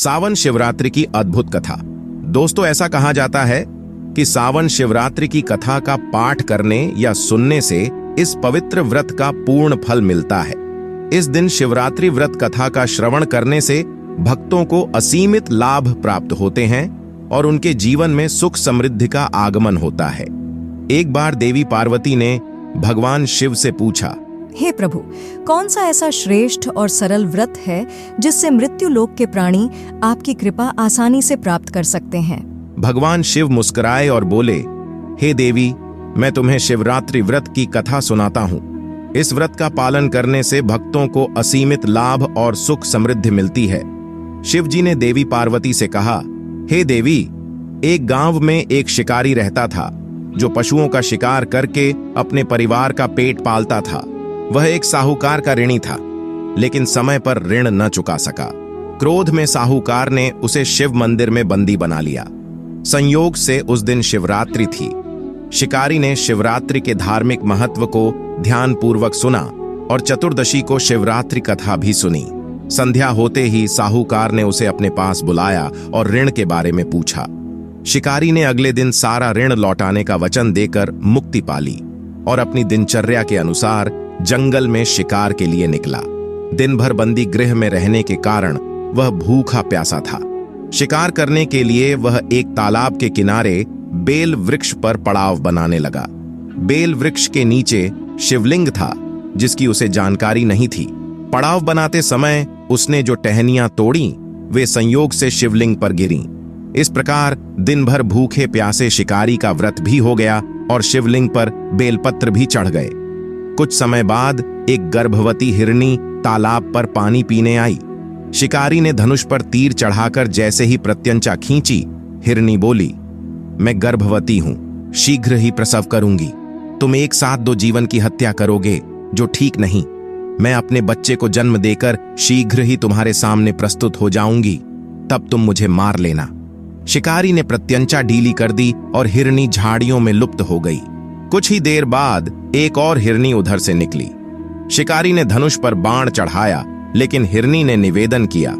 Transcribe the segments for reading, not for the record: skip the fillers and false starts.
सावन शिवरात्रि की अद्भुत कथा। दोस्तों, ऐसा कहा जाता है कि सावन शिवरात्रि की कथा का पाठ करने या सुनने से इस पवित्र व्रत का पूर्ण फल मिलता है। इस दिन शिवरात्रि व्रत कथा का श्रवण करने से भक्तों को असीमित लाभ प्राप्त होते हैं और उनके जीवन में सुख समृद्धि का आगमन होता है। एक बार देवी पार्वती ने भगवान शिव से पूछा, हे प्रभु, कौन सा ऐसा श्रेष्ठ और सरल व्रत है जिससे मृत्यु लोक के प्राणी आपकी कृपा आसानी से प्राप्त कर सकते हैं? भगवान शिव मुस्कुराए और बोले, हे देवी, मैं तुम्हें शिवरात्रि व्रत की कथा सुनाता हूँ। इस व्रत का पालन करने से भक्तों को असीमित लाभ और सुख समृद्धि मिलती है। शिव जी ने देवी पार्वती से कहा, हे देवी, एक गांव में एक शिकारी रहता था जो पशुओं का शिकार करके अपने परिवार का पेट पालता था। वह एक साहूकार का ऋणी था, लेकिन समय पर ऋण न चुका सका। क्रोध में साहूकार ने उसे शिव मंदिर में बंदी बना लिया। संयोग से उस दिन शिवरात्रि थी। शिकारी ने शिवरात्रि के धार्मिक महत्व को ध्यानपूर्वक सुना और चतुर्दशी को शिवरात्रि कथा भी सुनी। संध्या होते ही साहूकार ने उसे अपने पास बुलाया और ऋण के बारे में पूछा। शिकारी ने अगले दिन सारा ऋण लौटाने का वचन देकर मुक्ति पाली और अपनी दिनचर्या के अनुसार जंगल में शिकार के लिए निकला। दिन भर बंदी गृह में रहने के कारण वह भूखा प्यासा था। शिकार करने के लिए वह एक तालाब के किनारे बेल वृक्ष पर पड़ाव बनाने लगा। बेल वृक्ष के नीचे शिवलिंग था जिसकी उसे जानकारी नहीं थी। पड़ाव बनाते समय उसने जो टहनियां तोड़ी वे संयोग से शिवलिंग पर गिरीं। इस प्रकार दिन भर भूखे प्यासे शिकारी का व्रत भी हो गया और शिवलिंग पर बेलपत्र भी चढ़ गए। कुछ समय बाद एक गर्भवती हिरनी तालाब पर पानी पीने आई। शिकारी ने धनुष पर तीर चढ़ाकर जैसे ही प्रत्यंचा खींची, हिरनी बोली, मैं गर्भवती हूं, शीघ्र ही प्रसव करूंगी। तुम एक साथ दो जीवन की हत्या करोगे, जो ठीक नहीं। मैं अपने बच्चे को जन्म देकर शीघ्र ही तुम्हारे सामने प्रस्तुत हो जाऊंगी, तब तुम मुझे मार लेना। शिकारी ने प्रत्यंचा ढीली कर दी और हिरनी झाड़ियों में लुप्त हो गई। कुछ ही देर बाद एक और हिरनी उधर से निकली। शिकारी ने धनुष पर बाण चढ़ाया, लेकिन हिरनी ने निवेदन किया,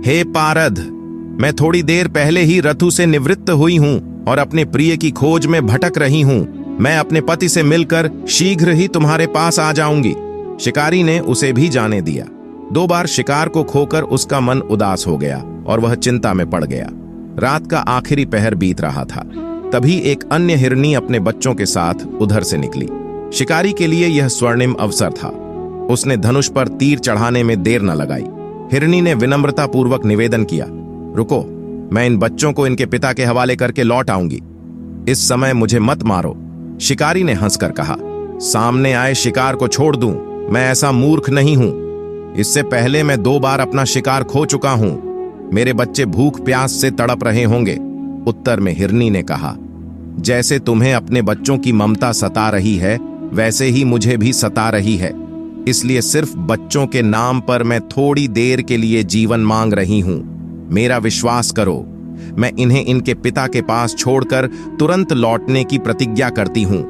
हे पारध, मैं थोड़ी देर पहले ही रथु से निवृत्त हुई हूं और अपने प्रिय की खोज में भटक रही हूं। मैं अपने पति से मिलकर शीघ्र ही तुम्हारे पास आ जाऊंगी। शिकारी ने उसे भी जाने दिया। 2 बार शिकार को खोकर उसका मन उदास हो गया और वह चिंता में पड़ गया। रात का आखिरी पहर बीत रहा था। तभी एक अन्य हिरनी अपने बच्चों के साथ उधर से निकली। शिकारी के लिए यह स्वर्णिम अवसर था। उसने धनुष पर तीर चढ़ाने में देर न लगाई। हिरनी ने विनम्रता पूर्वक निवेदन किया, रुको, मैं इन बच्चों को इनके पिता के हवाले करके लौट आऊंगी। इस समय मुझे मत मारो। शिकारी ने हंसकर कहा, सामने आए शिकार को छोड़ दूं, मैं ऐसा मूर्ख नहीं हूं। इससे पहले मैं 2 बार अपना शिकार खो चुका हूं। मेरे बच्चे भूख प्यास से तड़प रहे होंगे। उत्तर में हिरनी ने कहा, जैसे तुम्हें अपने बच्चों की ममता सता रही है, वैसे ही मुझे भी सता रही है। इसलिए सिर्फ बच्चों के नाम पर मैं थोड़ी देर के लिए जीवन मांग रही हूं। मेरा विश्वास करो, मैं इन्हें इनके पिता के पास छोड़कर तुरंत लौटने की प्रतिज्ञा करती हूं।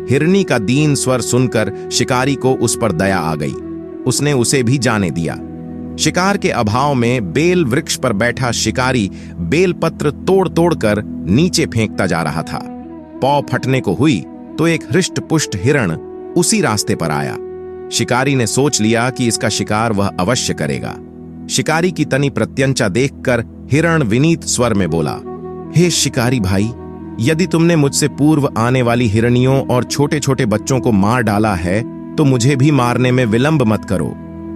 हिरनी का दीन स्वर सुनकर शिकारी को उस पर दया आ गई। उसने उसे भी जाने दिया। शिकार के अभाव में बेल वृक्ष पर बैठा शिकारी बेलपत्र तोड़ तोड़कर नीचे फेंकता जा रहा था। पौ फटने को हुई तो एक हृष्ट पुष्ट हिरण उसी रास्ते पर आया। शिकारी ने सोच लिया कि इसका शिकार वह अवश्य करेगा। शिकारी की तनी प्रत्यंचा देखकर हिरण विनीत स्वर में बोला, हे शिकारी भाई, यदि तुमने मुझसे पूर्व आने वाली हिरनियों और छोटे छोटे बच्चों को मार डाला है तो मुझे भी मारने में विलंब मत करो,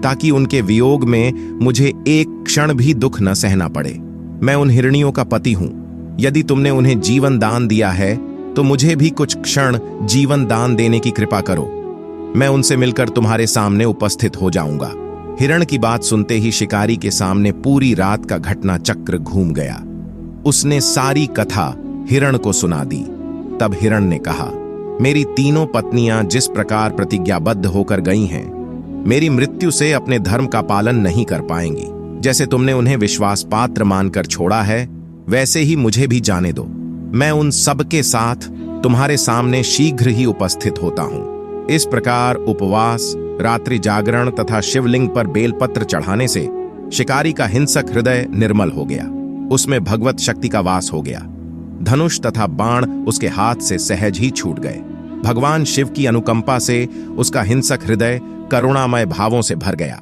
ताकि उनके वियोग में मुझे एक क्षण भी दुख न सहना पड़े। मैं उन हिरनियों का पति हूं। यदि तुमने उन्हें जीवन दान दिया है तो मुझे भी कुछ क्षण जीवन दान देने की कृपा करो। मैं उनसे मिलकर तुम्हारे सामने उपस्थित हो जाऊंगा। हिरण की बात सुनते ही शिकारी के सामने पूरी रात का घटना चक्र घूम गया। उसने सारी कथा हिरण को सुना दी। तब हिरण ने कहा, मेरी तीनों पत्नियां जिस प्रकार प्रतिज्ञाबद्ध होकर गई हैं, मेरी मृत्यु से अपने धर्म का पालन नहीं कर पाएंगी। जैसे तुमने उन्हें विश्वास पात्र मानकर छोड़ा है, वैसे ही मुझे भी जाने दो। मैं उन सबके साथ तुम्हारे सामने शीघ्र ही उपस्थित होता हूं। इस प्रकार उपवास, रात्रि जागरण तथा शिवलिंग पर बेलपत्र चढ़ाने से शिकारी का हिंसक हृदय निर्मल हो गया। उसमें भगवत शक्ति का वास हो गया। धनुष तथा बाण उसके हाथ से सहज ही छूट गए। भगवान शिव की अनुकंपा से उसका हिंसक हृदय करुणामय भावों से भर गया।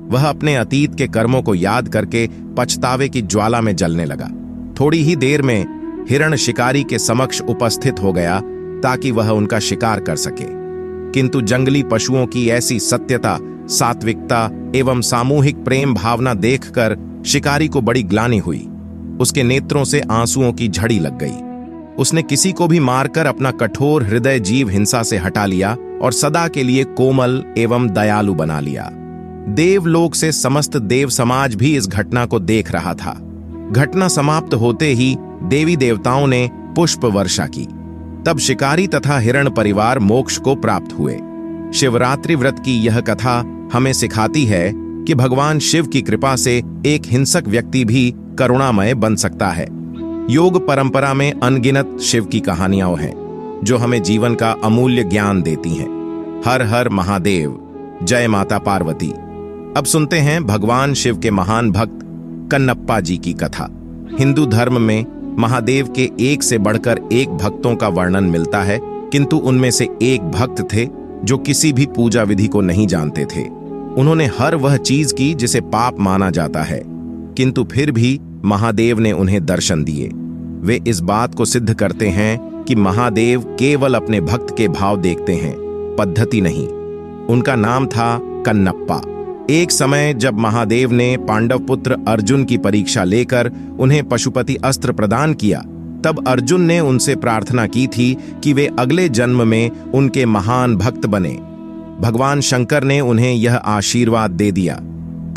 वह अपने अतीत के कर्मों को याद करके पछतावे की ज्वाला में जलने लगा। थोड़ी ही देर में हिरण शिकारी के समक्ष उपस्थित हो गया ताकि वह उनका शिकार कर सके, किंतु जंगली पशुओं की ऐसी सत्यता, सात्विकता एवं सामूहिक प्रेम भावना देखकर शिकारी को बड़ी ग्लानि हुई। उसके नेत्रों से आंसुओं की झड़ी लग गई। उसने किसी को भी मारकर अपना कठोर हृदय जीव हिंसा से हटा लिया और सदा के लिए कोमल एवं दयालु बना लिया। देवलोक से समस्त देव समाज भी इस घटना को देख रहा था। घटना समाप्त होते ही देवी देवताओं ने पुष्प वर्षा की। तब शिकारी तथा हिरण परिवार मोक्ष को प्राप्त हुए। शिवरात्रि व्रत की यह कथा हमें सिखाती है कि भगवान शिव की कृपा से एक हिंसक व्यक्ति भी करुणामय बन सकता है। योग परंपरा में अनगिनत शिव की कहानियां हैं जो हमें जीवन का अमूल्य ज्ञान देती हैं। हर हर महादेव, जय माता पार्वती। अब सुनते हैं भगवान शिव के महान भक्त कन्नप्पा जी की कथा। हिंदू धर्म में महादेव के एक से बढ़कर एक भक्तों का वर्णन मिलता है, किंतु उनमें से एक भक्त थे जो किसी भी पूजा विधि को नहीं जानते थे। उन्होंने हर वह चीज की जिसे पाप माना जाता है, किंतु फिर भी महादेव ने उन्हें दर्शन दिए। वे इस बात को सिद्ध करते हैं कि महादेव केवल अपने भक्त के भाव देखते हैं, पद्धति नहीं। उनका नाम था कन्नप्पा। एक समय जब महादेव ने पांडव पुत्र अर्जुन की परीक्षा लेकर उन्हें पशुपति अस्त्र प्रदान किया, तब अर्जुन ने उनसे प्रार्थना की थी कि वे अगले जन्म में उनके महान भक्त बने। भगवान शंकर ने उन्हें यह आशीर्वाद दे दिया।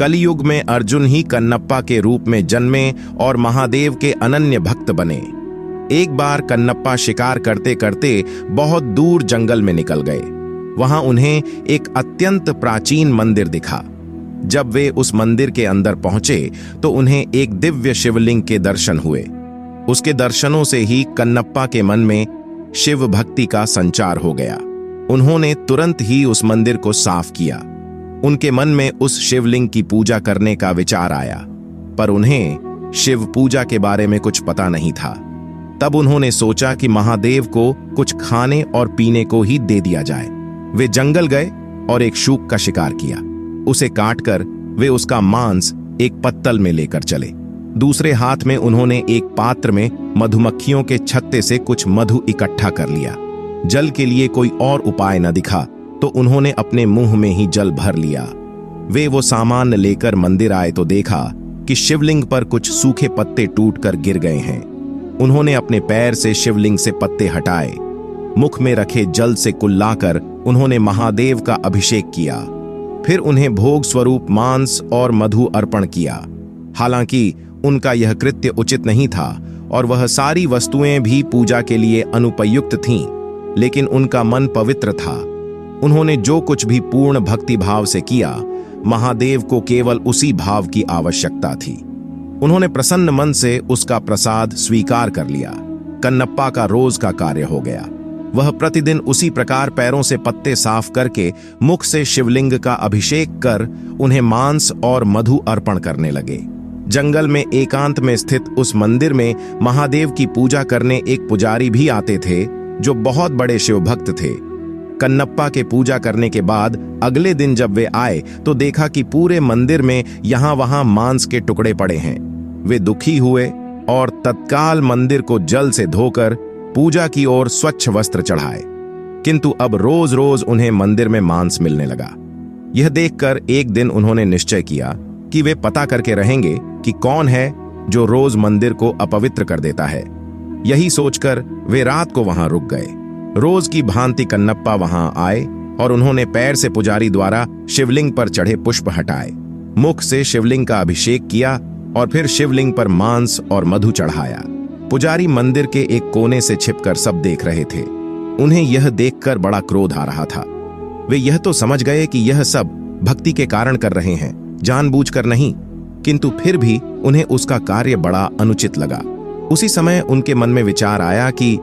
कलियुग में अर्जुन ही कन्नप्पा के रूप में जन्मे और महादेव के अनन्य भक्त बने। एक बार कन्नप्पा शिकार करते करते बहुत दूर जंगल में निकल गए। वहां उन्हें एक अत्यंत प्राचीन मंदिर दिखा। जब वे उस मंदिर के अंदर पहुंचे तो उन्हें एक दिव्य शिवलिंग के दर्शन हुए। उसके दर्शनों से ही कन्नप्पा के मन में शिव भक्ति का संचार हो गया। उन्होंने तुरंत ही उस मंदिर को साफ किया। उनके मन में उस शिवलिंग की पूजा करने का विचार आया, पर उन्हें शिव पूजा के बारे में कुछ पता नहीं था। तब उन्होंने सोचा कि महादेव को कुछ खाने और पीने को ही दे दिया जाए। वे जंगल गए और एक शूक का शिकार किया। उसे काटकर वे उसका मांस एक पत्तल में लेकर चले। दूसरे हाथ में उन्होंने एक पात्र में मधुमक्खियों के छत्ते से कुछ मधु इकट्ठा कर लिया। जल के लिए कोई और उपाय न दिखा तो उन्होंने अपने मुंह में ही जल भर लिया। वे वो सामान लेकर मंदिर आए तो देखा कि शिवलिंग पर कुछ सूखे पत्ते टूटकर गिर गए हैं। उन्होंने अपने पैर से शिवलिंग से पत्ते हटाए। मुख में रखे जल से कुल्लाकर उन्होंने महादेव का अभिषेक किया। फिर उन्हें भोग स्वरूप मांस और मधु अर्पण किया। हालांकि उनका यह कृत्य उचित नहीं था और वह सारी वस्तुएं भी पूजा के लिए अनुपयुक्त थीं, लेकिन उनका मन पवित्र था। उन्होंने जो कुछ भी पूर्ण भक्ति भाव से किया, महादेव को केवल उसी भाव की आवश्यकता थी। उन्होंने प्रसन्न मन से उसका प्रसाद स्वीकार कर लिया। कन्नप्पा का रोज का कार्य हो गया। वह प्रतिदिन उसी प्रकार पैरों से पत्ते साफ करके मुख से शिवलिंग का अभिषेक कर उन्हें मांस और मधु अर्पण करने लगे। जंगल में एकांत में स्थित उस मंदिर में महादेव की पूजा करने एक पुजारी भी आते थे जो बहुत बड़े शिव भक्त थे। कन्नप्पा के पूजा करने के बाद अगले दिन जब वे आए तो देखा कि पूरे मंदिर में यहां वहां मांस के टुकड़े पड़े हैं। वे दुखी हुए और तत्काल मंदिर को जल से धोकर पूजा की ओर स्वच्छ वस्त्र चढ़ाए, किंतु अब रोज रोज उन्हें मंदिर में मांस मिलने लगा। यह देखकर एक दिन उन्होंने निश्चय किया कि वे पता करके रहेंगे कि कौन है जो रोज मंदिर को अपवित्र कर देता है। यही सोचकर वे रात को वहां रुक गए। रोज की भांति कन्नप्पा वहां आए और उन्होंने पैर से पुजारी द्वारा शिवलिंग पर चढ़े पुष्प हटाए, मुख से शिवलिंग का अभिषेक किया और फिर शिवलिंग पर मांस और मधु चढ़ाया। पुजारी मंदिर के एक कोने से छिपकर सब देख रहे थे। उन्हें यह देखकर बड़ा क्रोध आ रहा था। वे यह तो समझ गए कि यह सब भक्ति के कारण कर रहे हैं, जानबूझकर नहीं, किंतु फिर भी उन्हें उसका कार्य बड़ा अनुचित लगा। उसी समय उनके मन में विचार आया कि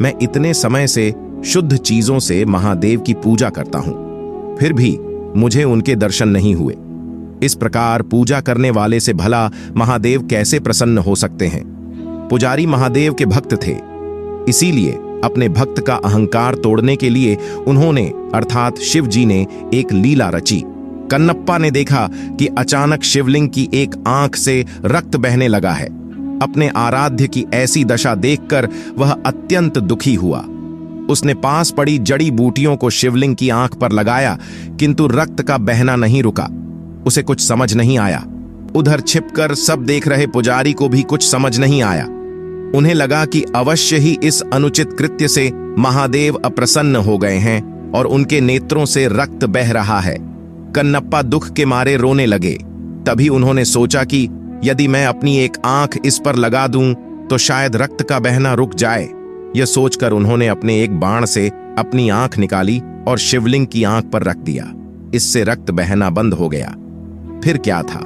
मैं इतने समय से शुद्ध चीजों से महादेव की पूजा करता हूं, फिर भी मुझे उनके दर्शन नहीं हुए। इस प्रकार पूजा करने वाले से भला महादेव कैसे प्रसन्न हो सकते हैं? पुजारी महादेव के भक्त थे, इसीलिए अपने भक्त का अहंकार तोड़ने के लिए उन्होंने अर्थात शिव जी ने एक लीला रची। कन्नप्पा ने देखा कि अचानक शिवलिंग की एक आंख से रक्त बहने लगा है। अपने आराध्य की ऐसी दशा देखकर वह अत्यंत दुखी हुआ। उसने पास पड़ी जड़ी बूटियों को शिवलिंग की आंख पर लगाया, किंतु रक्त का बहना नहीं रुका। उसे कुछ समझ नहीं आया। उधर छिपकर सब देख रहे पुजारी को भी कुछ समझ नहीं आया। उन्हें लगा कि अवश्य ही इस अनुचित कृत्य से महादेव अप्रसन्न हो गए हैं और उनके नेत्रों से रक्त बह रहा है। कन्नप्पा दुख के मारे रोने लगे। तभी उन्होंने सोचा कि यदि मैं अपनी एक आंख इस पर लगा दूं तो शायद रक्त का बहना रुक जाए। यह सोचकर उन्होंने अपने एक बाण से अपनी आंख निकाली और शिवलिंग की आंख पर रख दिया। इससे रक्त बहना बंद हो गया। फिर क्या था,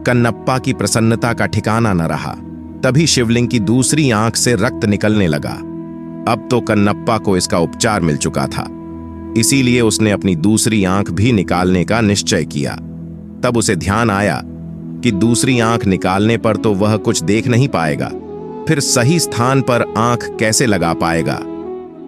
कन्नप्पा की प्रसन्नता का ठिकाना न रहा। तभी शिवलिंग की दूसरी आंख से रक्त निकलने लगा। अब तो कन्नप्पा को इसका उपचार मिल चुका था, इसीलिए उसने अपनी दूसरी आंख भी निकालने का निश्चय किया। तब उसे ध्यान आया कि दूसरी आंख निकालने पर तो वह कुछ देख नहीं पाएगा, फिर सही स्थान पर आंख कैसे लगा पाएगा।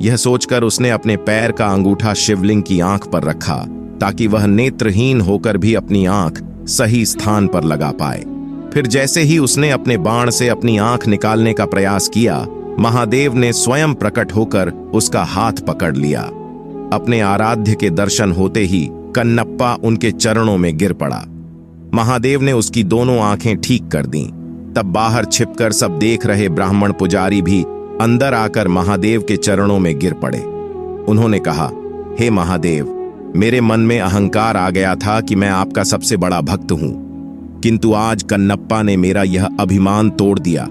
यह सोचकर उसने अपने पैर का अंगूठा शिवलिंग की आंख पर रखा ताकि वह नेत्रहीन होकर भी अपनी आंख सही स्थान पर लगा पाए। फिर जैसे ही उसने अपने बाण से अपनी आंख निकालने का प्रयास किया, महादेव ने स्वयं प्रकट होकर उसका हाथ पकड़ लिया। अपने आराध्य के दर्शन होते ही कन्नप्पा उनके चरणों में गिर पड़ा। महादेव ने उसकी दोनों आंखें ठीक कर दीं। तब बाहर छिपकर सब देख रहे ब्राह्मण पुजारी भी अंदर आकर महादेव के चरणों में गिर पड़े। उन्होंने कहा, हे महादेव, मेरे मन में अहंकार आ गया था कि मैं आपका सबसे बड़ा भक्त हूं, किंतु आज कन्नप्पा ने मेरा यह अभिमान तोड़ दिया।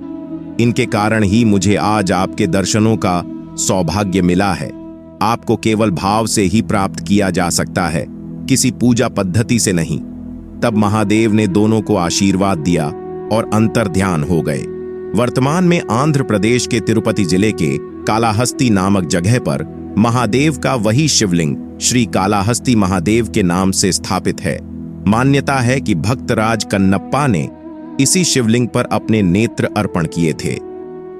इनके कारण ही मुझे आज आपके दर्शनों का सौभाग्य मिला है। आपको केवल भाव से ही प्राप्त किया जा सकता है, किसी पूजा पद्धति से नहीं। तब महादेव ने दोनों को आशीर्वाद दिया और अंतर्ध्यान हो गए। वर्तमान में आंध्र प्रदेश के तिरुपति जिले के कालाहस्ती नामक जगह पर महादेव का वही शिवलिंग श्री कालाहस्ती महादेव के नाम से स्थापित है। मान्यता है कि भक्तराज कन्नप्पा ने इसी शिवलिंग पर अपने नेत्र अर्पण किए थे।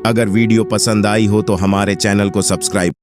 अगर वीडियो पसंद आई हो तो हमारे चैनल को सब्सक्राइब